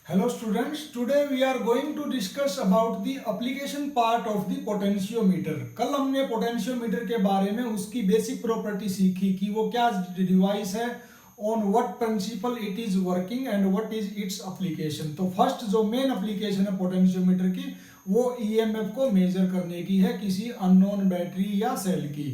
Hello students, today we are going to discuss about the application part of the potentiometer। कल हमने potentiometer के बारे में उसकी बेसिक प्रॉपर्टी सीखी कि वो क्या डिवाइस है, on what principal it is working and what is its application. तो फर्स्ट जो मेन एप्लीकेशन है पोटेंशियोमीटर की वो ईएमएफ को मेजर करने की है किसी अननोन बैटरी या सेल की।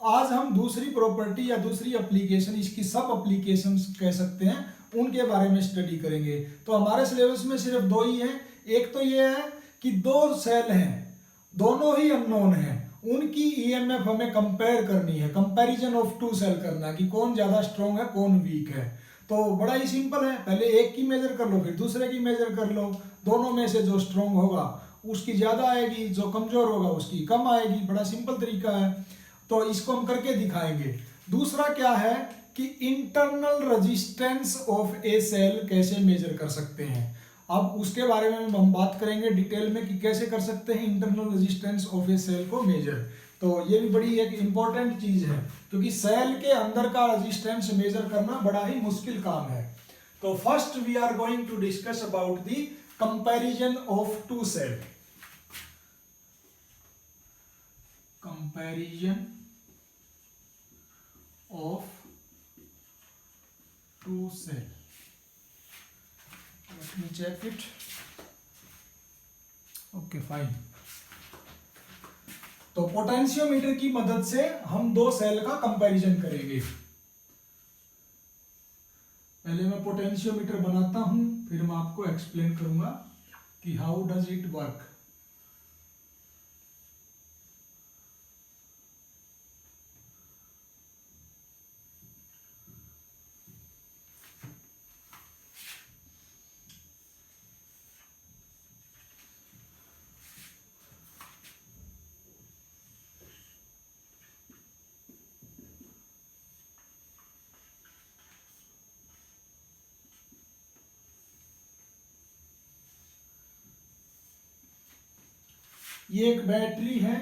आज हम दूसरी प्रॉपर्टी या दूसरी एप्लीकेशन, इसकी सब एप्लीकेशंस कह सकते हैं, उनके बारे में स्टडी करेंगे। तो हमारे सिलेबस में सिर्फ दो ही हैं। एक तो ये है कि दो सेल हैं, दोनों ही अननोन हैं, उनकी ईएमएफ हमें कंपेयर करनी है, कंपैरिजन ऑफ टू सेल करना कि कौन ज्यादा स्ट्रॉन्ग है कौन वीक है। तो बड़ा ही सिंपल है, पहले एक की मेजर कर लो फिर दूसरे की मेजर कर लो, दोनों में से जो स्ट्रॉन्ग होगा उसकी ज्यादा आएगी, जो कमजोर होगा उसकी कम आएगी। बड़ा सिंपल तरीका है, तो इसको हम करके दिखाएंगे। दूसरा क्या है कि internal resistance of a cell कैसे मेजर कर सकते हैं। अब उसके बारे में हम बात करेंगे डिटेल में कि कैसे कर सकते हैं internal resistance of a cell को मेजर। तो ये भी बड़ी एक इंपॉर्टेंट चीज है क्योंकि सेल के अंदर का रेजिस्टेंस मेजर करना बड़ा ही मुश्किल काम है। तो first we are going to discuss about the comparison of two cell. Comparison of two cell, let me check it. Okay, fine. तो पोटेंशियोमीटर की मदद से हम दो सेल का कंपैरिजन करेंगे। पहले मैं पोटेंशियोमीटर बनाता हूं, फिर मैं आपको एक्सप्लेन करूंगा कि हाउ डज इट वर्क। ये एक बैटरी है,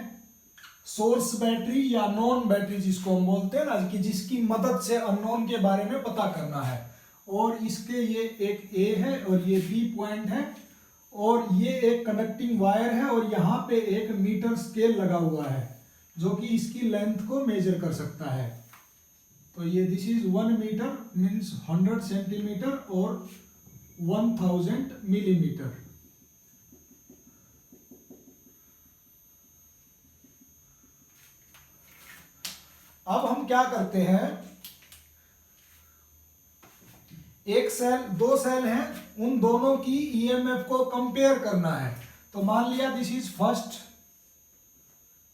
सोर्स बैटरी या नॉन बैटरी जिसको हम बोलते हैं ना, कि जिसकी मदद से अननोन के बारे में पता करना है। और इसके ये एक ए है और ये बी पॉइंट है और ये एक कनेक्टिंग वायर है और यहाँ पे एक मीटर स्केल लगा हुआ है जो कि इसकी लेंथ को मेजर कर सकता है। तो ये this is 1 metre means 100 centimetre और 1000 मिलीमीटर। अब हम क्या करते हैं, एक सेल, दो सेल हैं, उन दोनों की ईएमएफ को कंपेयर करना है। तो मान लिया दिस इज फर्स्ट,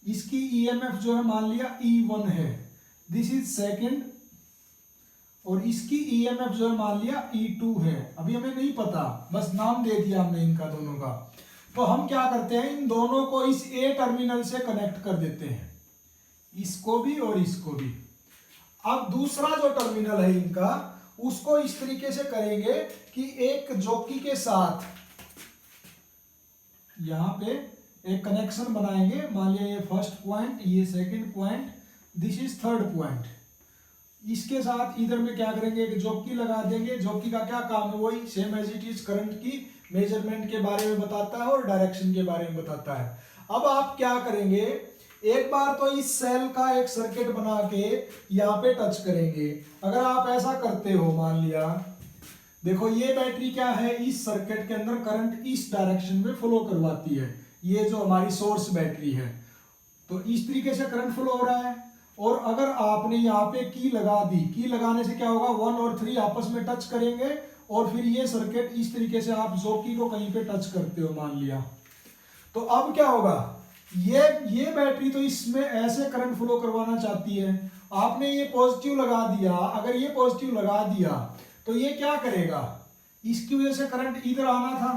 इसकी ईएमएफ जो है मान लिया E1 है, दिस इज सेकंड और इसकी ईएमएफ जो है मान लिया E2 है। अभी हमें नहीं पता, बस नाम दे दिया हमने इनका दोनों का। तो हम क्या करते हैं, इन दोनों को इस ए टर्मिनल से कनेक्ट कर देते हैं, इसको भी और इसको भी। अब दूसरा जो टर्मिनल है इनका, उसको इस तरीके से करेंगे कि एक जॉकी के साथ यहां पे एक कनेक्शन बनाएंगे। मान लिया ये फर्स्ट पॉइंट, ये second point, this is third point. इसके साथ इधर में क्या करेंगे, एक जॉकी लगा देंगे। जॉकी का क्या काम है, वही same as it is current की मेजरमेंट के बारे में बताता है और डायरेक्शन के बारे में बताता है। अब आप क्या करेंगे, एक बार तो इस सेल का एक सर्किट बना के यहाँ पे टच करेंगे। अगर आप ऐसा करते हो, मान लिया देखो ये बैटरी क्या है, इस सर्किट के अंदर करंट इस डायरेक्शन में फ्लो करवाती है, ये जो हमारी सोर्स बैटरी है। तो इस तरीके से करंट फ्लो हो रहा है। और अगर आपने यहाँ पे की लगा दी, की लगाने से क्या होगा, 1 और 3 आपस में टच करेंगे और फिर ये सर्किट इस तरीके से आप जॉकी को कहीं पे टच करते हो मान लिया, तो अब क्या होगा, ये बैटरी तो इसमें ऐसे करंट फ्लो करवाना चाहती है, आपने ये पॉजिटिव लगा दिया। अगर ये पॉजिटिव लगा दिया तो ये क्या करेगा, इसकी वजह से करंट इधर आना था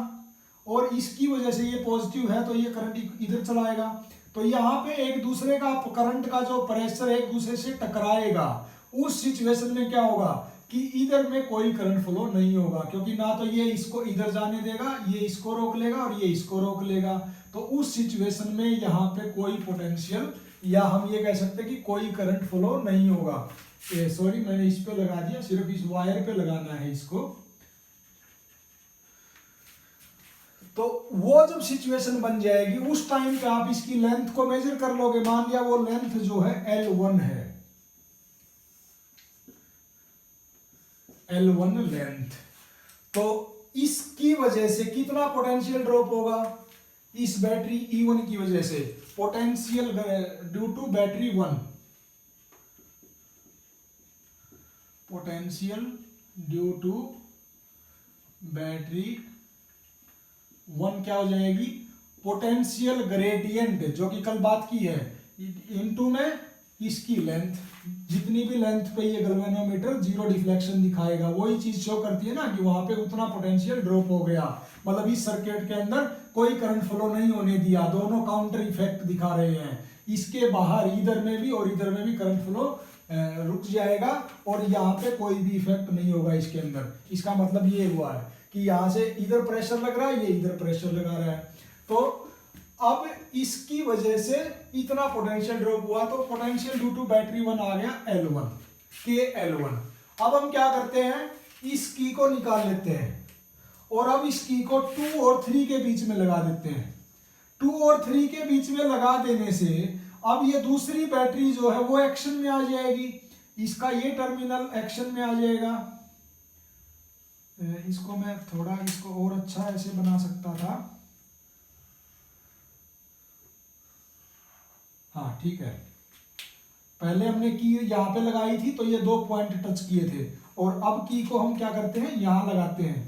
और इसकी वजह से ये पॉजिटिव है तो ये करंट इधर चलाएगा। तो यहाँ पे एक दूसरे का करंट का जो प्रेशर एक दूसरे से टकराएगा। उस सिचुएशन में क्या होगा कि इधर में कोई करंट फ्लो नहीं होगा, क्योंकि ना तो ये इसको इधर जाने देगा, ये इसको रोक लेगा और ये इसको रोक लेगा। तो उस सिचुएशन में यहाँ पे कोई पोटेंशियल या हम ये कह सकते हैं कि कोई करंट फ्लो नहीं होगा। सॉरी मैंने इस पे लगा दिया, सिर्फ इस वायर पे लगाना है इसको। तो वो जब सिचुएशन बन जाएगी उस टाइम पे आप इसकी लेंथ को मेजर कर लोगे। मान लिया वो लेंथ जो है L1 है, L1 लेंथ, तो इसकी वजह से कितना पोटेंशियल ड्रॉप होगा इस बैटरी E1 की वजह से? Potential due to battery 1, potential due to battery 1 क्या हो जाएगी? पोटेंशियल ग्रेडियंट, जो कि कल बात की है, इनटू में इसकी लेंथ, जितनी भी लेंथ पे ये गैल्वेनोमीटर जीरो डिफ्लेक्शन दिखाएगा वही चीज शो करती है ना कि वहां पे उतना पोटेंशियल ड्रॉप हो गया, मतलब इस सर्किट के अंदर कोई करंट फ्लो नहीं होने दिया, दोनों काउंटर इफेक्ट दिखा रहे हैं। इसके बाहर इधर में भी और इधर में भी करंट फ्लो रुक जाएगा और यहाँ पे कोई भी इफेक्ट नहीं होगा इसके अंदर। इसका मतलब ये हुआ है कि यहाँ से इधर प्रेशर लग रहा है, ये इधर प्रेशर लगा रहा है, तो अब इसकी वजह से इतना पोटेंशियल ड्रॉप हुआ, तो पोटेंशियल ड्यू टू बैटरी 1 आ गया L1 के L1। अब हम क्या करते हैं, इस की को निकाल लेते हैं और अब इस की को 2 और 3 के बीच में लगा देते हैं। 2 और 3 के बीच में लगा देने से अब ये दूसरी बैटरी जो है वो एक्शन में आ जाएगी, इसका ये टर्मिनल एक्शन में आ जाएगा। इसको मैं थोड़ा इसको और अच्छा ऐसे बना सकता था, हाँ ठीक है। पहले हमने की यहाँ पे लगाई थी तो ये 2 पॉइंट टच किए थे और अब की को हम क्या करते हैं यहाँ लगाते हैं,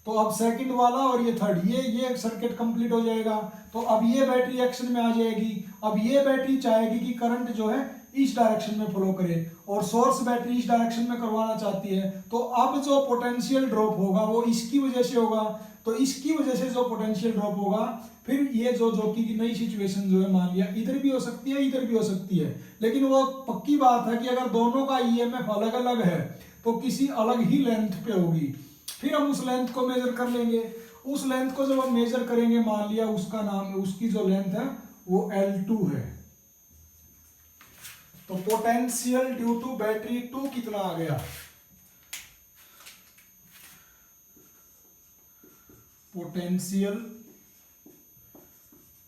तो अब सेकंड वाला और ये थर्ड, ये सर्किट कंप्लीट हो जाएगा। तो अब ये बैटरी एक्शन में आ जाएगी। अब ये बैटरी चाहेगी कि करंट जो है इस डायरेक्शन में फ्लो करे और सोर्स बैटरी इस डायरेक्शन में करवाना चाहती है, तो अब जो पोटेंशियल ड्रॉप होगा वो इसकी वजह से होगा। तो इसकी वजह से जो पोटेंशियल ड्रॉप होगा, फिर ये जो की नई सिचुएशन जो है, मान लिया इधर भी हो सकती है इधर भी हो सकती है, लेकिन वो पक्की बात है कि अगर दोनों का ईएमएफ अलग अलग है तो किसी अलग ही लेंथ पे होगी। फिर हम उस लेंथ को मेजर कर लेंगे। उस लेंथ को जब हम मेजर करेंगे, मान लिया उसका नाम, उसकी जो लेंथ है वो L2 है, तो पोटेंशियल ड्यू टू बैटरी 2 कितना आ गया? Potential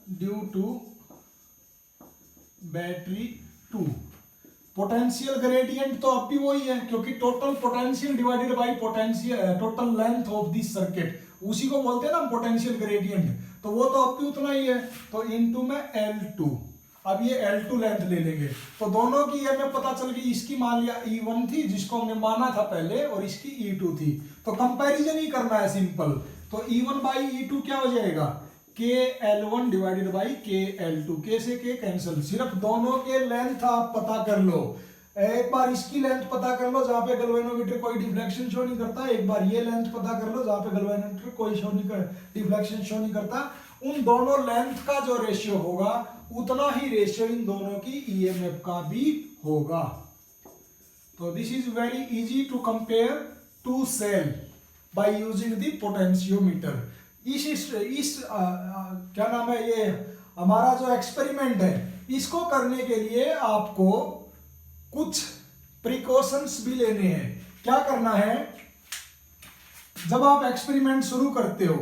due to battery 2, potential gradient तो अब भी वही है, क्योंकि total potential divided by potential total length of this circuit, उसी को बोलते हैं ना पोटेंशियल ग्रेडियंट, तो वो तो अब भी उतना ही है। तो इनटू में L2, अब ये L2 लेंथ ले लेंगे, तो दोनों की ये हमें पता चल गई, इसकी मान लिया E1 थी जिसको हमने माना था पहले, और इसकी E2 थी, तो कंपैरिजन ही करना है सिंपल। तो E1 बाई E2 क्या हो जाएगा? KL1 divided by KL2, K से K कैंसिल, सिर्फ दोनों के लेंथ आप पता कर लो। एक बार इसकी लेंथ पता कर लो जहां पे गैल्वेनोमीटर कोई डिफ्लेक्शन शो नहीं करता, एक बार ये लेंथ पता कर लो जहां पे गैल्वेनोमीटर कोई डिफ्लेक्शन शो नहीं करता। उन दोनों लेंथ का जो रेशियो होगा उतना ही रेशियो इन दोनों की ईएमएफ का भी होगा। तो this is very easy to compare two cell by using the potentiometer. इस क्या नाम है, ये हमारा जो एक्सपेरिमेंट है, इसको करने के लिए आपको कुछ प्रिकॉशंस भी लेने हैं। क्या करना है, जब आप एक्सपेरिमेंट शुरू करते हो,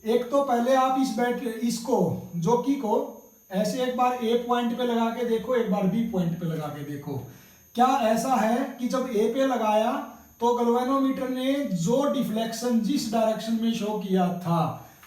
एक तो पहले आप इस इसको जोकी को ऐसे एक बार ए पॉइंट पे लगा के देखो, एक बार बी पॉइंट पे लगा के देखो। क्या ऐसा है कि जब ए पे लगाया तो गैल्वेनोमीटर ने जो डिफ्लेक्शन जिस डायरेक्शन में शो किया था,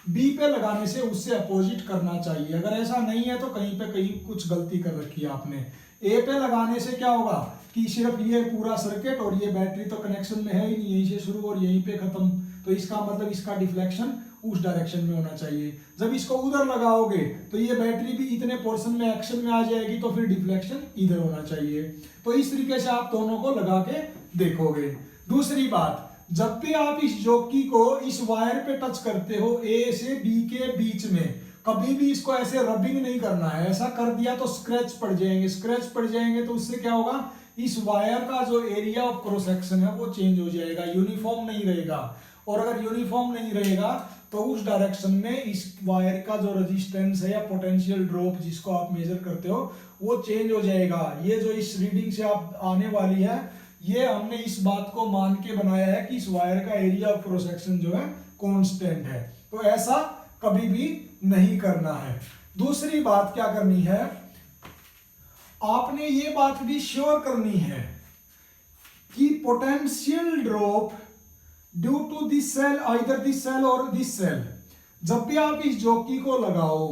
बी पे लगाने से उससे अपोजिट करना चाहिए। अगर ऐसा नहीं है तो कहीं कुछ गलती कर रखी है आपने। ए पे लगाने से क्या होगा कि सिर्फ ये पूरा सर्किट और ये बैटरी तो कनेक्शन में है ही नहीं, यहीं से शुरू और यहीं पे खत्म, तो इसका मतलब इसका डिफ्लेक्शन उस डायरेक्शन में होना चाहिए। जब इसको उधर लगाओगे तो ये बैटरी भी इतने पोर्शन में एक्शन में आ जाएगी, तो फिर डिफ्लेक्शन इधर होना चाहिए। तो इस तरीके से आप दोनों को लगा के देखोगे। दूसरी बात, जब भी आप इस जॉकी को इस वायर पे टच करते हो ए से बी के बीच में, कभी भी इसको ऐसे रबिंग नहीं करना है। ऐसा कर दिया तो स्क्रैच पड़ जाएंगे, स्क्रैच पड़ जाएंगे तो उससे क्या होगा, इस वायर का जो एरिया ऑफ क्रॉस सेक्शन है वो चेंज हो जाएगा, यूनिफॉर्म नहीं रहेगा। और अगर यूनिफॉर्म नहीं रहेगा तो उस डायरेक्शन में इस वायर का जो रेजिस्टेंस है या पोटेंशियल ड्रॉप जिसको आप मेजर करते हो वो चेंज हो जाएगा। ये जो इस रीडिंग से आप आने वाली है, ये हमने इस बात को मान के बनाया है कि इस वायर का एरिया ऑफ क्रॉस सेक्शन जो है कांस्टेंट है। तो ऐसा कभी भी नहीं करना है। दूसरी बात क्या करनी है, आपने ये बात भी श्योर करनी है कि potential drop due to this cell, either this cell और दिस सेल, जब भी आप इस जॉकी को लगाओ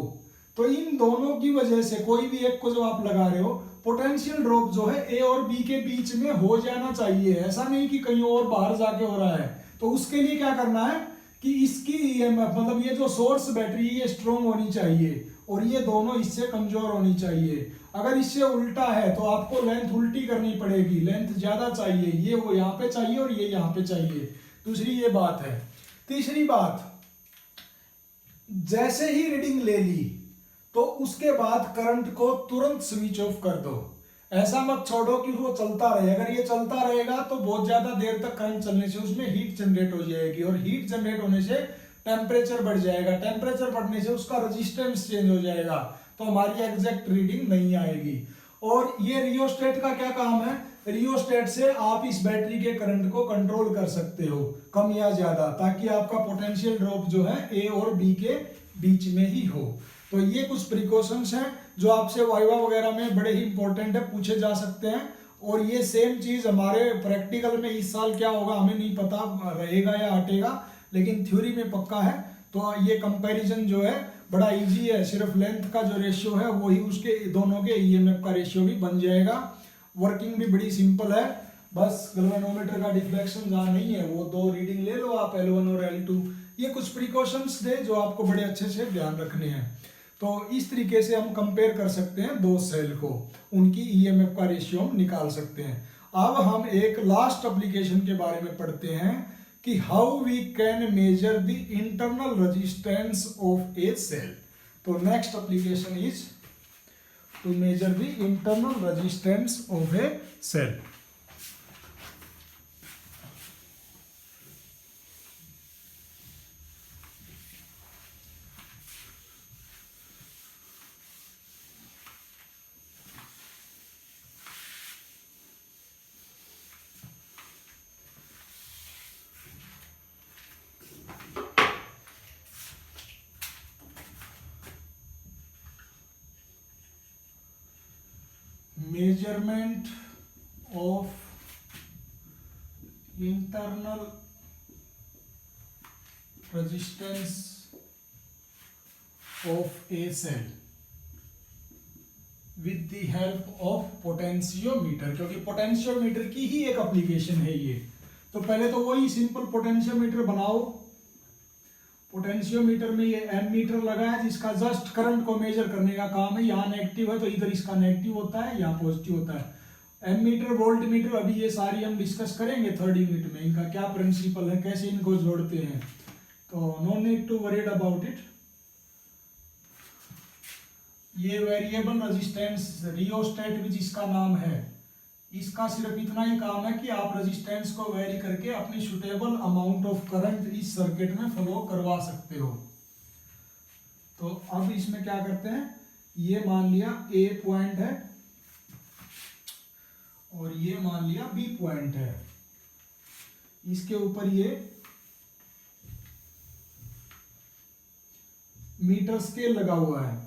तो इन दोनों की वजह से, कोई भी एक को जो आप लगा रहे हो, पोटेंशियल ड्रॉप जो है ए और बी के बीच में हो जाना चाहिए। ऐसा नहीं कि कहीं और बाहर जाके हो रहा है। तो उसके लिए क्या करना है कि इसकी ईएमएफ, मतलब ये जो सोर्स बैटरी ये स्ट्रॉन्ग होनी चाहिए और ये दोनों इससे कमजोर होनी चाहिए। अगर इससे उल्टा है तो आपको लेंथ उल्टी करनी पड़ेगी, लेंथ ज्यादा चाहिए, ये वो यहाँ पे चाहिए और ये यहाँ पे चाहिए। दूसरी ये बात है। तीसरी बात, जैसे ही रीडिंग ले ली तो उसके बाद करंट को तुरंत स्विच ऑफ कर दो। ऐसा मत छोड़ो कि वो चलता रहे। अगर ये चलता रहेगा तो बहुत ज्यादा देर तक करंट चलने से उसमें हीट जनरेट हो जाएगी और हीट जनरेट होने से टेम्परेचर बढ़ जाएगा। टेम्परेचर बढ़ने से उसका रेजिस्टेंस चेंज हो जाएगा, तो हमारी एग्जैक्ट रीडिंग नहीं आएगी। और ये रियोस्टेट का क्या काम है, रियोस्टेट से आप इस बैटरी के करंट को कंट्रोल कर सकते हो, कम या ज्यादा, ताकि आपका पोटेंशियल ड्रॉप जो है ए और बी के बीच में ही हो। तो ये कुछ प्रिकॉशंस हैं जो आपसे वाइवा वगैरह में बड़े ही इंपॉर्टेंट है, पूछे जा सकते हैं। और ये सेम चीज हमारे प्रैक्टिकल में इस साल क्या होगा हमें नहीं पता, रहेगा या हटेगा, लेकिन थ्योरी में पक्का है। तो ये कंपैरिजन जो है बड़ा इजी है, सिर्फ लेंथ का जो रेशियो है वही उसके दोनों के ईएमएफ का रेशियो भी बन जाएगा। वर्किंग भी बड़ी सिंपल है, बस गैल्वेनोमीटर का डिफ्लेक्शन जहाँ नहीं है वो दो रीडिंग ले लो आप, L1 और L2। ये कुछ प्रिकॉशंस थे जो आपको बड़े अच्छे से ध्यान रखने हैं। तो इस तरीके से हम कंपेयर कर सकते हैं दो सेल को, उनकी ईएमएफ का रेशियो हम निकाल सकते हैं। अब हम एक लास्ट एप्लीकेशन के बारे में पढ़ते हैं कि how we can measure the internal resistance of a cell. तो next application is to measure the internal resistance of a cell. Measurement of internal resistance of a cell with the help of potentiometer, क्योंकि potentiometer की ही एक application है ये। तो पहले तो वही सिंपल पोटेंशियोमीटर बनाओ। पोटेंशियोमीटर में ये एमीटर लगा है जिसका जस्ट करंट को मेजर करने का काम है। यहाँ नेगेटिव है तो इधर इसका नेगेटिव होता है, यहाँ पॉजिटिव होता है। एमीटर, वोल्ट मीटर, अभी ये सारी हम डिस्कस करेंगे थर्ड यूनिट में, इनका क्या प्रिंसिपल है, कैसे इनको जोड़ते हैं। तो no need to worried about it. ये वेरिएबल रेजिस्टेंस रियोस्टेट भी जिसका नाम है, इसका सिर्फ इतना ही काम है कि आप रेजिस्टेंस को वेरी करके अपनी सुटेबल अमाउंट ऑफ करंट इस सर्किट में फ्लो करवा सकते हो। तो अब इसमें क्या करते हैं, ये मान लिया ए पॉइंट है और ये मान लिया बी पॉइंट है, इसके ऊपर ये मीटर स्केल लगा हुआ है।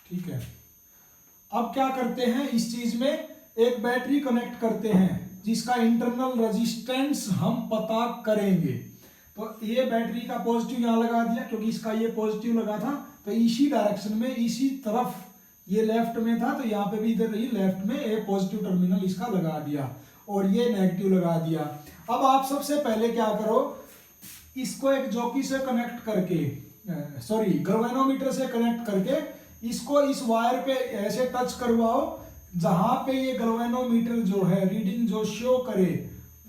ठीक है, अब क्या करते हैं, इस चीज में एक बैटरी कनेक्ट करते हैं जिसका इंटरनल रेजिस्टेंस हम पता करेंगे। तो ये बैटरी का पॉजिटिव यहां लगा दिया क्योंकि इसका ये पॉजिटिव लगा था, तो इसी डायरेक्शन में, इसी तरफ, ये लेफ्ट में था तो यहाँ पे भी इधर ही लेफ्ट में एक पॉजिटिव टर्मिनल इसका लगा दिया और ये नेगेटिव लगा दिया। अब आप सबसे पहले क्या करो, इसको एक जॉकी से कनेक्ट करके, सॉरी गैल्वेनोमीटर से कनेक्ट करके इसको इस वायर पे ऐसे टच करवाओ जहां पे ये गैल्वेनोमीटर जो है रीडिंग जो शो करे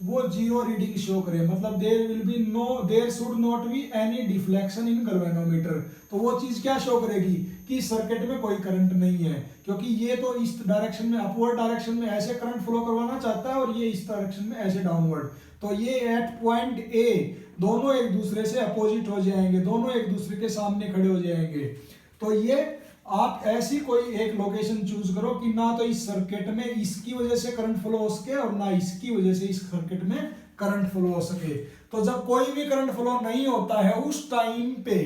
वो जीरो रीडिंग शो करे, मतलब there should not be any deflection in galvanometer. तो वो चीज क्या शो करेगी कि सर्किट में कोई करंट नहीं है, क्योंकि ये तो इस डायरेक्शन में, अपवर्ड डायरेक्शन में ऐसे करंट फ्लो करवाना चाहता है और ये इस डायरेक्शन में ऐसे डाउनवर्ड। तो ये एट पॉइंट ए दोनों एक दूसरे से अपोजिट हो जाएंगे, दोनों एक दूसरे के सामने खड़े हो जाएंगे। तो ये आप ऐसी कोई एक लोकेशन चूज करो कि ना तो इस सर्किट में इसकी वजह से करंट फ्लो हो सके और ना इसकी वजह से इस सर्किट में करंट फ्लो हो सके। तो जब कोई भी करंट फ्लो नहीं होता है उस टाइम पे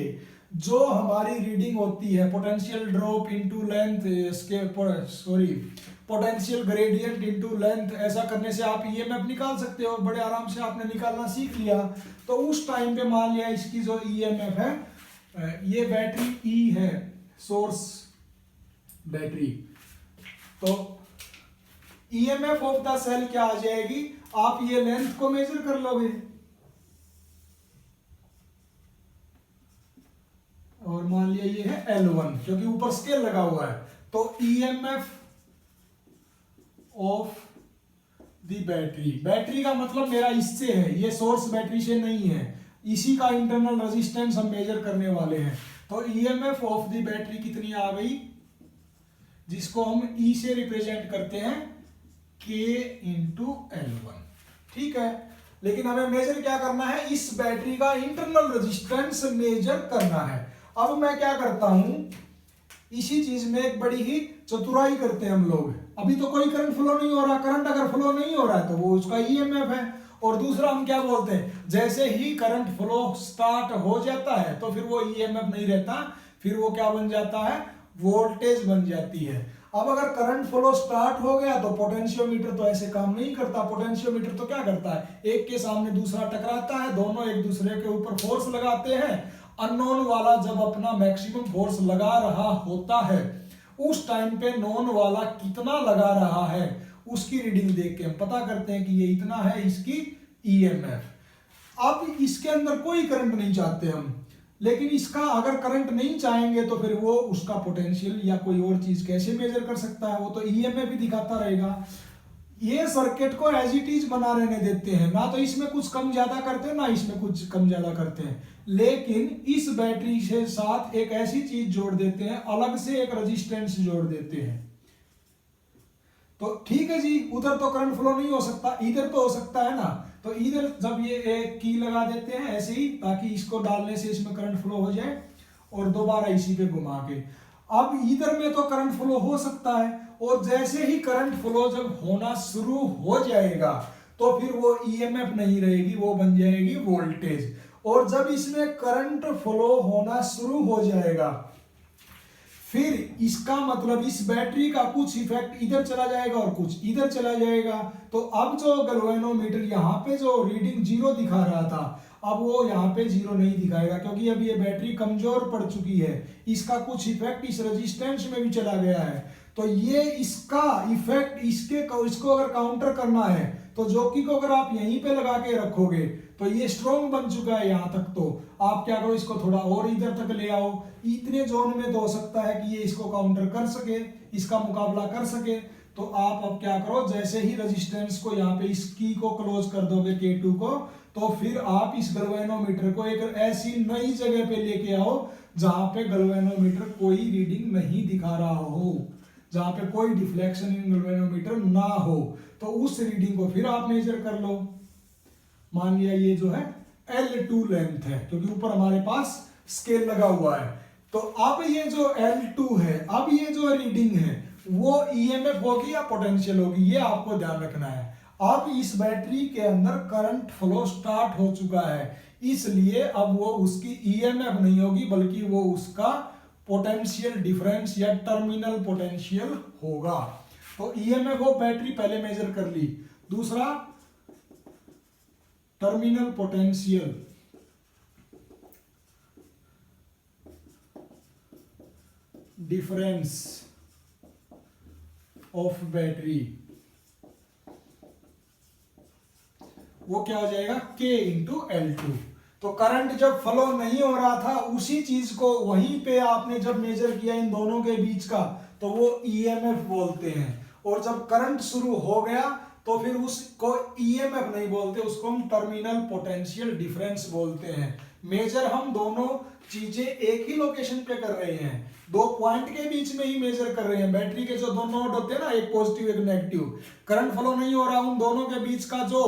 जो हमारी रीडिंग होती है potential drop into length potential gradient into length, ऐसा करने से आप ईएमएफ निकाल सकते हो, बड़े आराम से आपने निकालना सीख लिया। तो उस टाइम पे मान लिया इसकी जो ईएमएफ है, ये बैटरी ई है, सोर्स बैटरी, तो ईएमएफ ऑफ द सेल क्या आ जाएगी, आप ये लेंथ को मेजर कर लोगे और मान लिया ये है L1 क्योंकि ऊपर स्केल लगा हुआ है। तो EMF of the battery, battery का मतलब मेरा इससे है, ये सोर्स बैटरी से नहीं है, इसी का इंटरनल रेजिस्टेंस हम मेजर करने वाले हैं। तो ईएमएफ ऑफ द बैटरी कितनी आ गई, जिसको हम ई से रिप्रेजेंट करते हैं K इंटू L1, ठीक है। लेकिन हमें मेजर क्या करना है, इस बैटरी का इंटरनल रेजिस्टेंस मेजर करना है। अब मैं क्या करता हूं, इसी चीज में एक बड़ी ही चतुराई करते हैं हम लोग। अभी तो कोई करंट फ्लो नहीं हो रहा, करंट अगर फ्लो नहीं हो रहा है तो वो उसका ईएमएफ है। और दूसरा हम क्या बोलते हैं, जैसे ही करंट फ्लो स्टार्ट हो जाता है तो फिर वो ईएमएफ नहीं रहता, फिर वो क्या बन जाता है, वोल्टेज बन जाती है। अब अगर करंट फ्लो स्टार्ट हो गया तो पोटेंशियोमीटर तो ऐसे काम नहीं करता, पोटेंशियोमीटर तो क्या करता है, एक के सामने दूसरा टकराता है, दोनों एक दूसरे के ऊपर फोर्स लगाते हैं। अननोन वाला जब अपना मैक्सिमम फोर्स लगा रहा होता है उस टाइम पे नोन वाला कितना लगा रहा है उसकी रीडिंग देख के हम पता करते हैं कि ये इतना है इसकी ईएमएफ। अब इसके अंदर कोई करंट नहीं चाहते हम, लेकिन इसका अगर करंट नहीं चाहेंगे तो फिर वो उसका पोटेंशियल या कोई और चीज कैसे मेजर कर सकता है, वो तो ईएमएफ भी दिखाता रहेगा। ये सर्किट को एज इट इज बना रहने देते हैं, ना तो इसमें कुछ कम ज्यादा करते हैं ना इसमें कुछ कम ज्यादा करते हैं, लेकिन इस बैटरी के साथ एक ऐसी चीज जोड़ देते हैं, अलग से एक रेजिस्टेंस जोड़ देते हैं। तो ठीक है जी, उधर तो करंट फ्लो नहीं हो सकता, इधर तो हो सकता है ना। तो इधर जब ये एक की लगा देते हैं ऐसे ही, ताकि इसको डालने से इसमें करंट फ्लो हो जाए और दोबारा इसी पे घुमा के। अब इधर में तो करंट फ्लो हो सकता है, और जैसे ही करंट फ्लो जब होना शुरू हो जाएगा तो फिर वो ईएमएफ नहीं रहेगी, वो बन जाएगी वोल्टेज। और जब इसमें करंट फ्लो होना शुरू हो जाएगा फिर इसका मतलब इस बैटरी का कुछ इफेक्ट इधर चला जाएगा और कुछ इधर चला जाएगा। तो अब जो गैल्वेनोमीटर यहाँ पे जो रीडिंग 0 दिखा रहा था, अब वो यहाँ पे 0 नहीं दिखाएगा, क्योंकि अब ये बैटरी कमजोर पड़ चुकी है, इसका कुछ इफेक्ट इस रेजिस्टेंस में भी चला गया है। तो ये इसका इफेक्ट इसको अगर काउंटर करना है तो जॉकी को अगर आप यहीं पे लगा के रखोगे तो ये स्ट्रॉन्ग बन चुका है यहाँ तक, तो आप क्या करो, इसको थोड़ा और इधर तक ले आओ, इतने जोन में तो हो सकता है कि ये इसको काउंटर कर सके, इसका मुकाबला कर सके। तो आप अब क्या करो, जैसे ही रेजिस्टेंस को यहाँ पे इस की को क्लोज कर दोगे K2 को, तो फिर आप इस गैल्वेनोमीटर को एक ऐसी नई जगह पे लेके आओ जहां पे गैल्वेनोमीटर कोई रीडिंग नहीं दिखा रहा हो, जहां पे कोई डिफ्लेक्शन इन गैल्वेनोमीटर ना हो। तो उस रीडिंग को फिर आप मेजर कर लो। मान लिया ये जो है L2 लेंथ है, क्योंकि ऊपर हमारे पास स्केल लगा हुआ है। तो अब ये जो L2 है, अब ये जो रीडिंग है वो ईएमएफ होगी या पोटेंशियल होगी, ये आपको ध्यान रखना है। अब इस बैटरी के अंदर करंट फ्लो स्टार्ट हो चुका है, इसलिए अब वो उसकी ईएमएफ नहीं होगी बल्कि वो उसका पोटेंशियल डिफरेंस या टर्मिनल पोटेंशियल होगा। तो ईएमएफ ऑफ बैटरी पहले मेजर कर ली। दूसरा terminal potential, difference of battery, वो क्या हो जाएगा K इंटू L2। तो करंट जब फ्लो नहीं हो रहा था उसी चीज को वहीं पे आपने जब मेजर किया इन दोनों के बीच का, तो वो ईएमएफ बोलते हैं। और जब करंट शुरू हो गया तो फिर उसको ईएमएफ नहीं बोलते, उसको हम टर्मिनल पोटेंशियल डिफरेंस बोलते हैं। मेजर हम दोनों चीजें एक ही लोकेशन पे कर रहे हैं, दो पॉइंट के बीच में ही मेजर कर रहे हैं। बैटरी के जो दो नोड होते हैं ना, एक पॉजिटिव एक नेगेटिव, करंट फ्लो नहीं हो रहा, उन दोनों के बीच का जो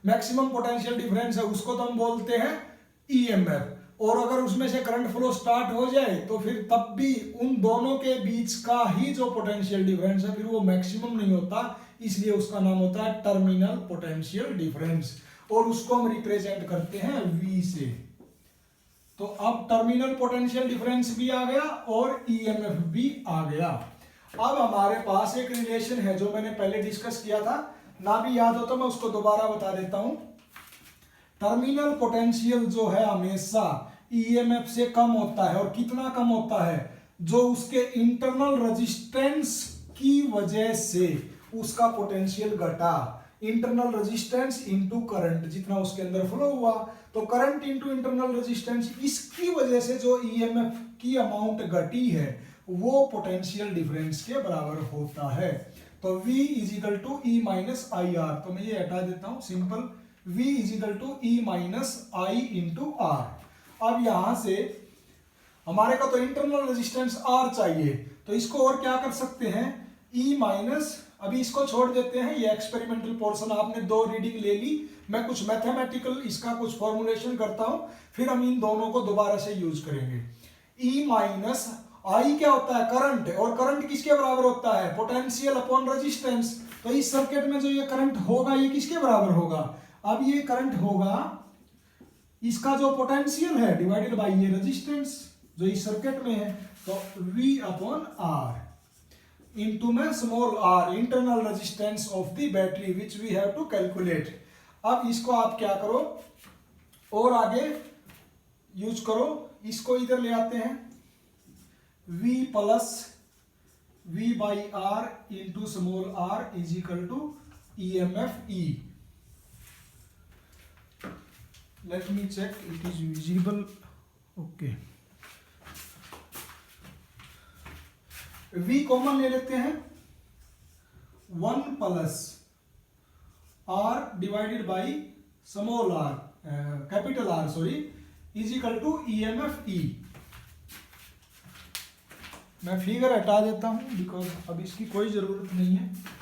मैक्सिमम पोटेंशियल डिफरेंस है उसको तो हम बोलते हैं ईएमएफ, और अगर उसमें से करंट फ्लो स्टार्ट हो जाए तो फिर तब भी उन दोनों के बीच का ही जो पोटेंशियल डिफरेंस है फिर वो मैक्सिमम नहीं होता, इसलिए उसका नाम होता है टर्मिनल पोटेंशियल डिफरेंस, और उसको हम रिप्रेजेंट करते हैं V से। तो अब टर्मिनल पोटेंशियल डिफरेंस भी आ गया और ईएमएफ भी आ गया। अब हमारे पास एक रिलेशन है जो मैंने पहले डिस्कस किया था, ना भी याद हो तो मैं उसको दोबारा बता देता हूं। टर्मिनल पोटेंशियल जो है हमेशा ईएमएफ से कम होता है, और कितना कम होता है, जो उसके इंटरनल रेजिस्टेंस की वजह से उसका पोटेंशियल घटा। इंटरनल रेजिस्टेंस इनटू करंट, जितना उसके अंदर फ्लो हुआ, तो करंट इनटू इंटरनल रेजिस्टेंस, इसकी वजह से जो ईएमएफ की अमाउंट घटी है वो पोटेंशियल डिफरेंस के बराबर होता है। तो V is equal to E minus I R, तो मैं ये हटा देता हूं, simple V is equal to E minus I into R. अब यहां से हमारे को तो इंटरनल रेजिस्टेंस R चाहिए, तो इसको और क्या कर सकते हैं, E माइनस, अभी इसको छोड़ देते हैं, ये एक्सपेरिमेंटल पोर्शन आपने 2 रीडिंग ले ली, मैं कुछ मैथमेटिकल इसका कुछ फॉर्मुलेशन करता हूं, फिर हम इन दोनों को दोबारा से यूज करेंगे। E माइनस आई क्या होता है, करंट, और करंट किसके बराबर होता है, पोटेंशियल अपॉन रेजिस्टेंस। तो इस सर्किट में जो ये करंट होगा ये किसके बराबर होगा, अब ये करंट होगा इसका जो पोटेंशियल है डिवाइडेड बाय ये रेजिस्टेंस जो इस सर्किट में है, तो V अपॉन R इनटू में small r, internal resistance of the battery which we have to calculate. अब इसको आप क्या करो और आगे यूज करो, इसको इधर ले आते हैं, V plus V by R into small r is equal to EMF E। Let me check it is visible, okay. V common ले लेते हैं, 1 plus R divided by small r, capital R sorry, is equal to EMF E। मैं figure हटा देता हूं because अब इसकी कोई जरूरत नहीं है।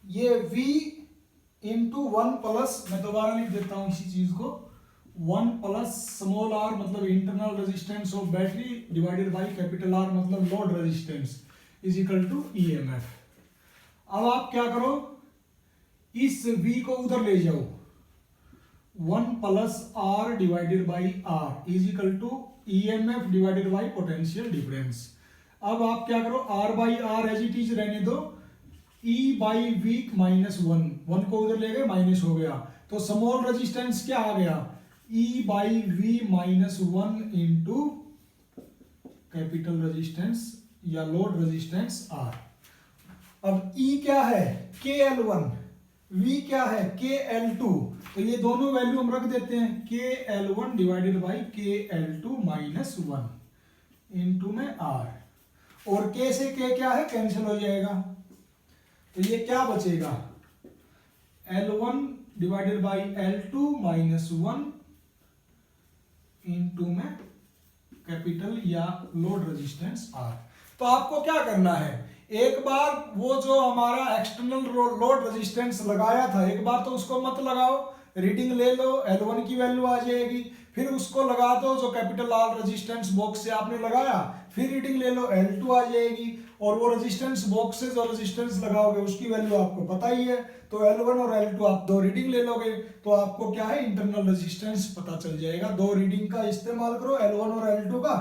ये V इंटू 1 प्लस, मैं दोबारा लिख देता हूं इसी चीज को, 1 प्लस स्मॉल r मतलब internal resistance of battery divided by capital R मतलब load resistance is equal to EMF। अब आप क्या करो, इस V को उधर ले जाओ, 1 plus R divided by R is equal to EMF divided by potential difference. अब आप क्या करो, R by R as it is रहने दो, E बाई V माइनस 1 को उधर ले गए, माइनस हो गया, तो स्मॉल रेजिस्टेंस क्या आ गया, E by V minus 1 into capital resistance या लोड रेजिस्टेंस R। अब E क्या है, KL1, V क्या है, KL2, तो ये दोनों वैल्यू हम रख देते हैं, KL1 divided by KL2 minus 1 into में R, और K से K क्या है, कैंसिल हो जाएगा, तो ये क्या बचेगा, L1 divided by L2 minus 1 into में कैपिटल या लोड रेजिस्टेंस R। तो आपको क्या करना है, एक बार वो जो हमारा एक्सटर्नल लोड रेजिस्टेंस लगाया था एक बार तो उसको मत लगाओ, रीडिंग ले लो, L1 की वैल्यू आ जाएगी, फिर उसको लगा दो जो कैपिटल R रेजिस्टेंस बॉक्स से आपने लगाया, फिर रीडिंग ले लो, L2 आ जाएगी, और वो रेजिस्टेंस बॉक्स से जो रेजिस्टेंस लगाओगे उसकी वैल्यू आपको पता ही है, तो L1 और L2 आप 2 रीडिंग ले लोगे, तो आपको क्या है, इंटरनल रेजिस्टेंस पता चल जाएगा। 2 रीडिंग का इस्तेमाल करो, L1 और L2 का,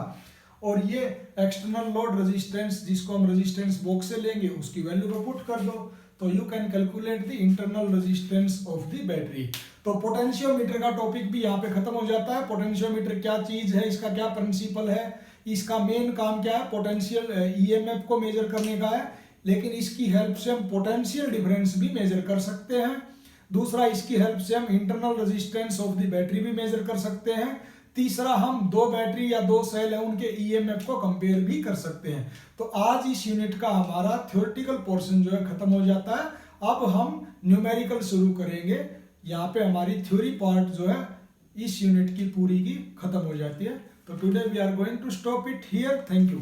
और ये एक्सटर्नल लोड रेजिस्टेंस जिसको हम रेजिस्टेंस बॉक्स से लेंगे उसकी वैल्यू को पुट कर दो, तो you can calculate the internal resistance of the battery. तो पोटेंशियोमीटर का टॉपिक भी यहाँ पे खत्म हो जाता है। पोटेंशियोमीटर क्या चीज है, इसका क्या प्रिंसिपल है, इसका मेन काम क्या है, पोटेंशियल ईएमएफ को मेजर करने का है, लेकिन इसकी हेल्प से हम पोटेंशियल डिफरेंस भी मेजर कर सकते हैं। दूसरा, इसकी हेल्प से हम internal resistance of the battery भी मेजर कर सकते हैं। तीसरा, हम 2 बैटरी या 2 सेल है उनके ईएमएफ को कंपेयर भी कर सकते हैं। तो आज इस यूनिट का हमारा थ्योरेटिकल पोर्शन जो है खत्म हो जाता है। अब हम न्यूमेरिकल शुरू करेंगे। यहाँ पे हमारी थ्योरी पार्ट जो है इस यूनिट की पूरी की खत्म हो जाती है। तो today we are going to stop it here. Thank you.